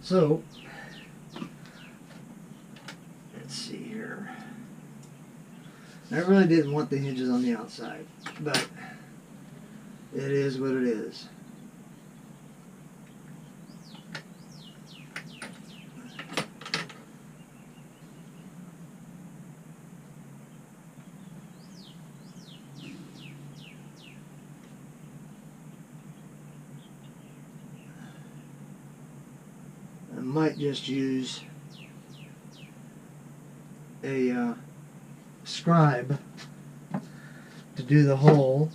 So, let's see here. I really didn't want the hinges on the outside, but it is what it is. I might just use a scribe to do the hole,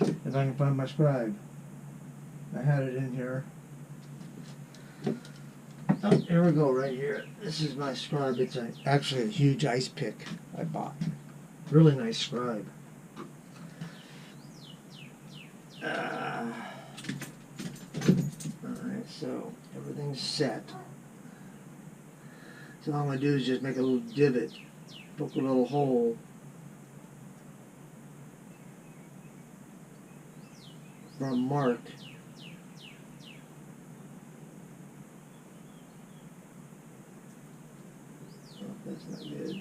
if I can find my scribe. I had it in here. Oh, here we go, right here. This is my scribe. It's actually a huge ice pick I bought. Really nice scribe. Alright, so everything's set. So all I'm going to do is just make a little divot, poke a little hole for a mark. Oh, that's not good.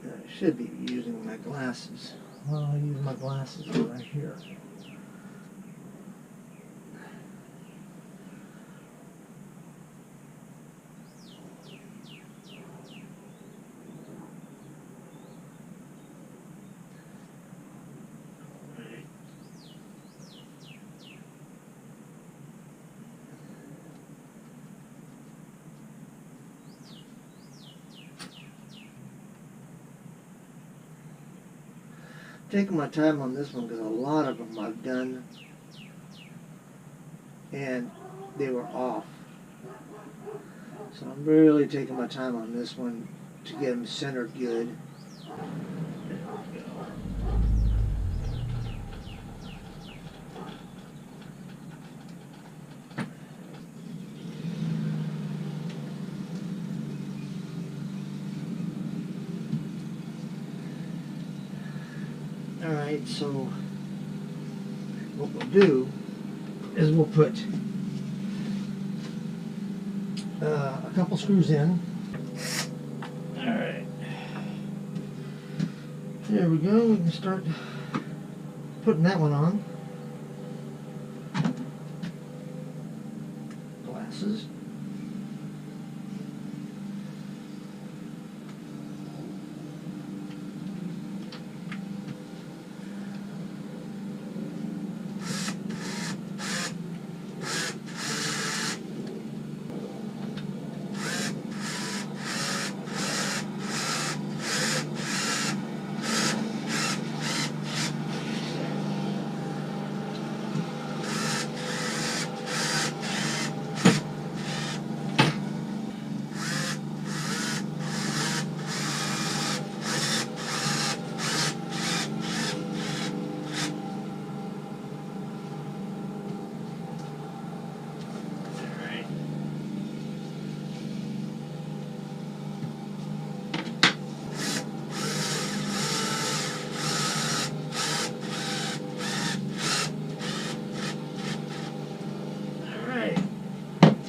I should be using my glasses. Well, I'll use my glasses right here. Taking my time on this one because a lot of them I've done and they were off. So I'm really taking my time on this one to get them centered good. Alright, so what we'll do is we'll put a couple screws in. Alright. There we go. We can start putting that one on. Glasses.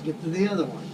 Get to the other one.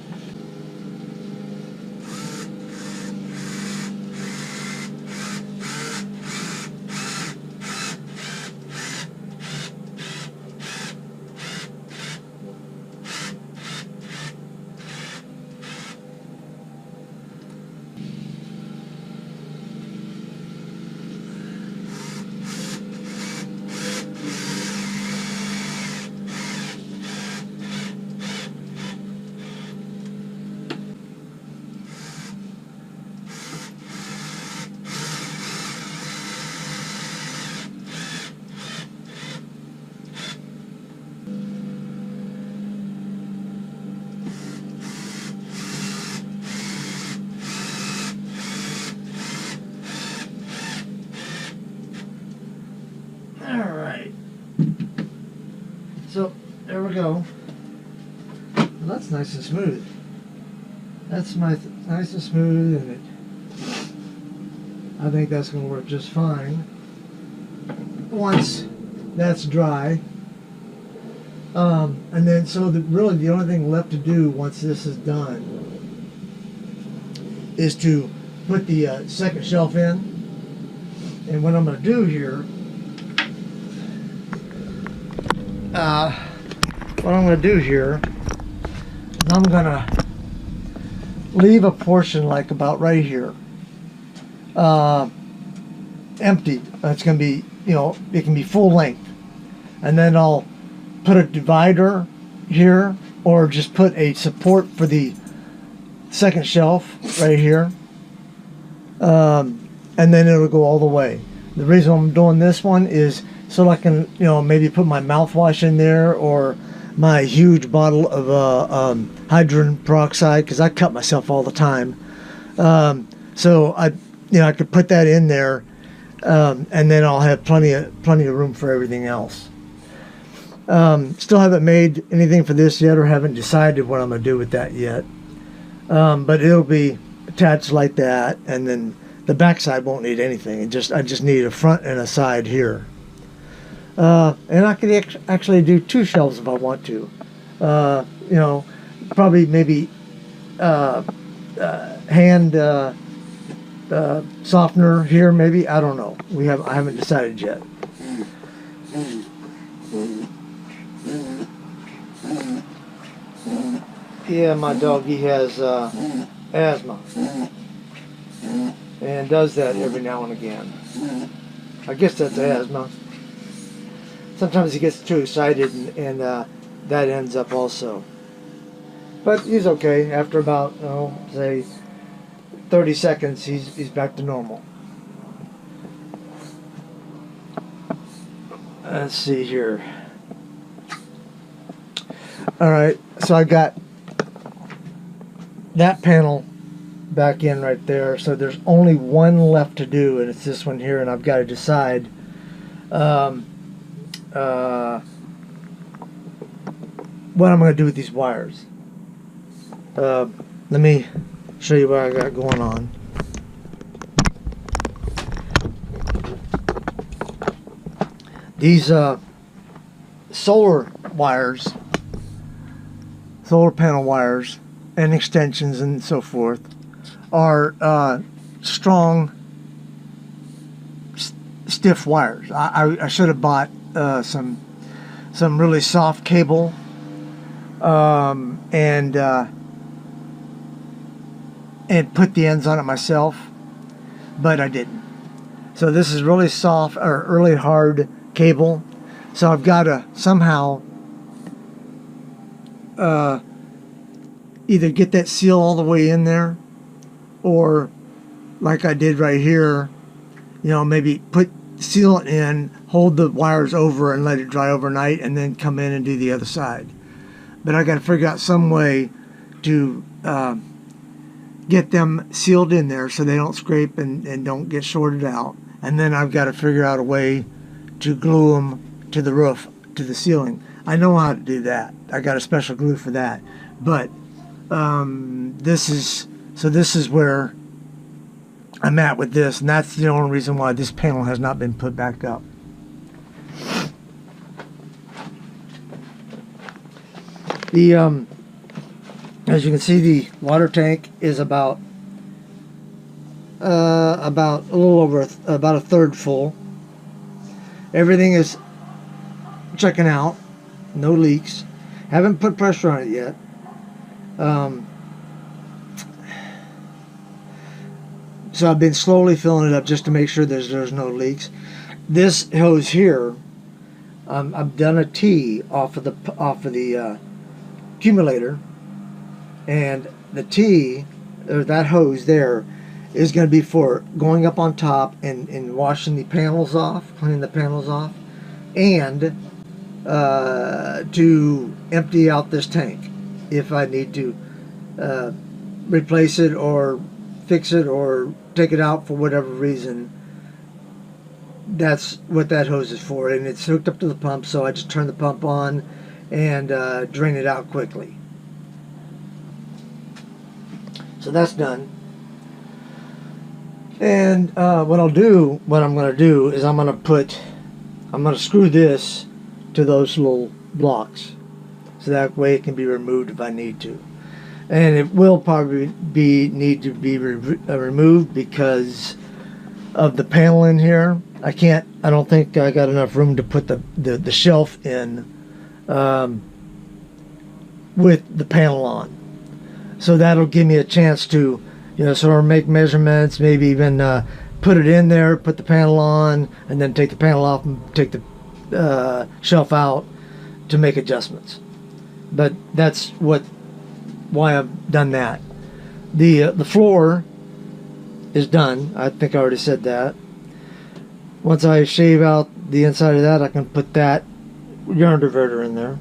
Alright, so there we go. Well, that's nice and smooth. That's nice and smooth, and I think that's going to work just fine once that's dry. And then, so really the only thing left to do once this is done is to put the second shelf in. And what I'm going to do here, is I'm going to leave a portion like about right here empty. It's going to be, you know, it can be full length, and then I'll put a divider here, or just put a support for the second shelf right here, and then it'll go all the way. The reason I'm doing this one is so I can, you know, maybe put my mouthwash in there, or my huge bottle of hydrogen peroxide, because I cut myself all the time. So I could put that in there, and then I'll have plenty of room for everything else. Still haven't made anything for this yet, or haven't decided what I'm going to do with that yet. But it'll be attached like that, and then the back side won't need anything. I just need a front and a side here. And I could actually do 2 shelves if I want to. You know, probably maybe hand softener here, maybe. I don't know. I haven't decided yet. Yeah, my dog, he has asthma, and does that every now and again. I guess that's asthma. Sometimes he gets too excited, and that ends up also. But he's okay. After about, say 30 seconds, he's back to normal. Let's see here. Alright, so I got that panel back in right there, so there's only one left to do, and it's this one here, and I've got to decide what I'm going to do with these wires. Let me show you what I got going on. These solar wires, solar panel wires, and extensions and so forth, are strong, stiff wires. I should have bought some really soft cable, and put the ends on it myself, but I didn't. So this is really soft, or really hard cable. So I've got to somehow either get that seal all the way in there, or like I did right here, maybe seal it in, hold the wires over and let it dry overnight, and then come in and do the other side. But I got to figure out some way to get them sealed in there so they don't scrape and don't get shorted out. And then I've got to figure out a way to glue them to the roof, to the ceiling. I know how to do that. I got a special glue for that. But this is where I'm at with this, and that's the only reason why this panel has not been put back up. The as you can see, the water tank is about a little over about a third full. Everything is checking out, no leaks. Haven't put pressure on it yet. So I've been slowly filling it up just to make sure there's no leaks. This hose here, I've done a T off of the accumulator, and the T, or that hose there, is going to be for going up on top and washing the panels off, cleaning the panels off, and to empty out this tank if I need to replace it or fix it or take it out for whatever reason. That's what that hose is for, and it's hooked up to the pump, so I just turn the pump on and drain it out quickly. So that's done. And what I'm going to do is I'm going to screw this to those little blocks, so that way it can be removed if I need to. And it will probably need to be removed because of the panel in here. I don't think I got enough room to put the shelf in with the panel on. So that'll give me a chance to, sort of make measurements, maybe even put it in there, put the panel on, and then take the panel off and take the shelf out to make adjustments. But that's why I've done that. The floor is done. I think I already said that. Once I shave out the inside of that, I can put that yarn diverter in there.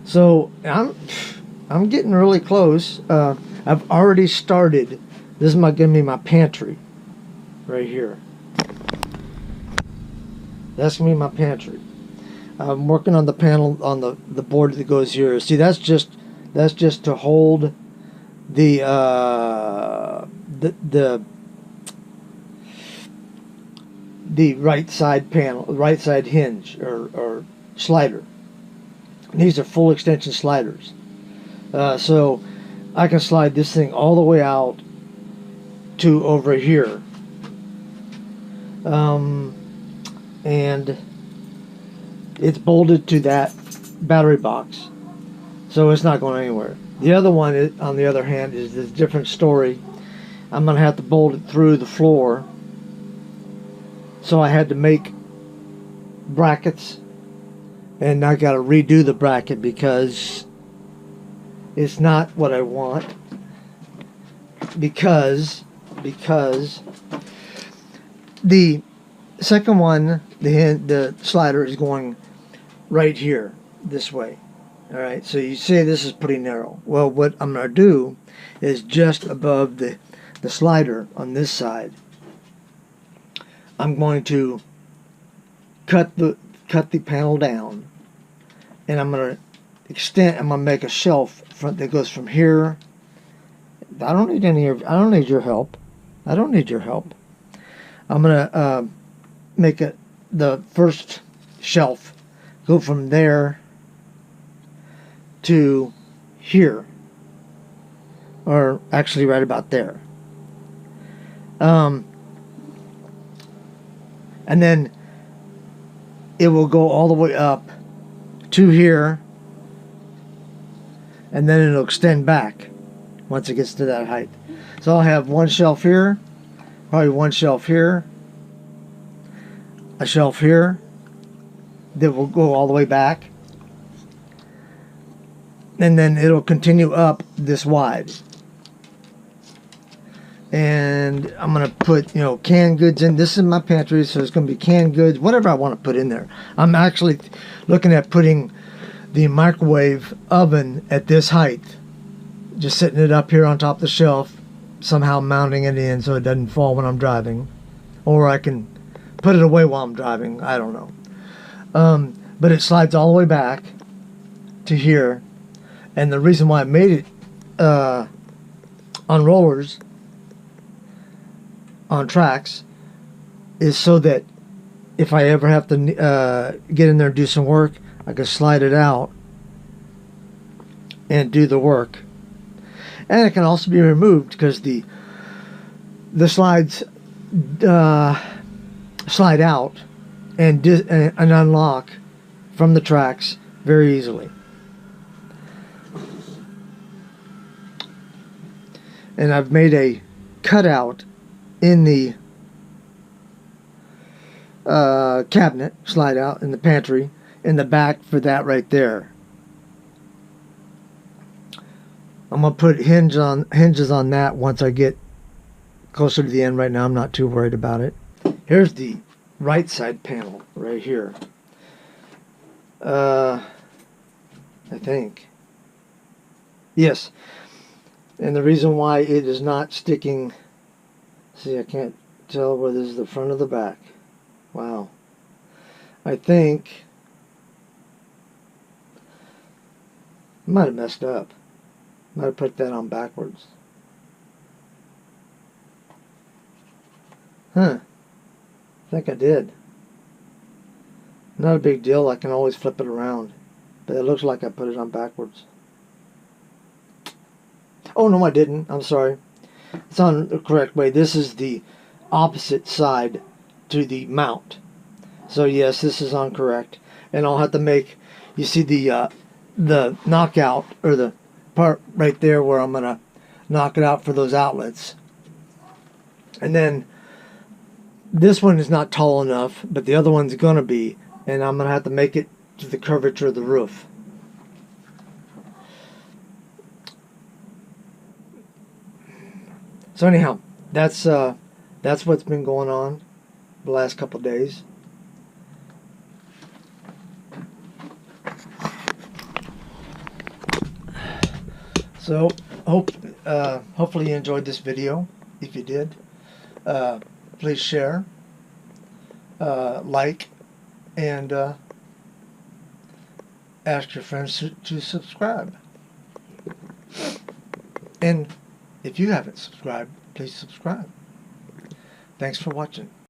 So I'm getting really close. I've already started. This is gonna be my pantry right here. That's gonna be my pantry. I'm working on the panel on the board that goes here. See, that's just to hold the right side panel, right side hinge or slider. These are full extension sliders. So I can slide this thing all the way out to over here. And it's bolted to that battery box, so it's not going anywhere. The other one, on the other hand, is a different story. I'm going to have to bolt it through the floor, so I had to make brackets, and I got to redo the bracket because it's not what I want, because the second one, the slider is going right here this way. All right, so you say this is pretty narrow. Well, what I'm going to do is just above the slider on this side, I'm going to cut the panel down, and I'm going to make a shelf that goes from here. I don't need your help. I don't need your help. I'm going to make the first shelf go from there to here, or actually right about there. And then it will go all the way up to here, and then it'll extend back once it gets to that height. So I'll have one shelf here, probably one shelf here, a shelf here that will go all the way back, and then it'll continue up this wide. And I'm gonna put canned goods in. This is my pantry, so it's gonna be canned goods, whatever I want to put in there. I'm actually looking at putting the microwave oven at this height, just setting it up here on top of the shelf, somehow mounting it in so it doesn't fall when I'm driving, or I can put it away while I'm driving. I don't know. But it slides all the way back to here, and the reason why I made it on rollers, on tracks, is so that if I ever have to get in there and do some work, I can slide it out and do the work. And it can also be removed because the slides slide out and unlock from the tracks very easily. And I've made a cutout in the cabinet, slide out in the pantry, in the back for that right there. I'm gonna put hinges on that once I get closer to the end. Right now I'm not too worried about it. Here's the right side panel right here. I think. Yes. And the reason why it is not sticking, see, I can't tell whether this is the front or the back. Wow. I think I might have messed up. Might have put that on backwards. Huh. I think I did. Not a big deal. I can always flip it around. But it looks like I put it on backwards. Oh, no, I didn't. I'm sorry. It's on the correct way. This is the opposite side to the mount. So, yes, this is on correct. And I'll have to make, you see the knockout, or the part right there where I'm going to knock it out for those outlets. And then this one is not tall enough, but the other one's going to be. And I'm going to have to make it to the curvature of the roof. So anyhow, that's what's been going on the last couple of days. So hopefully you enjoyed this video. If you did, please share, like, and ask your friends to subscribe. And if you haven't subscribed, please subscribe. Thanks for watching.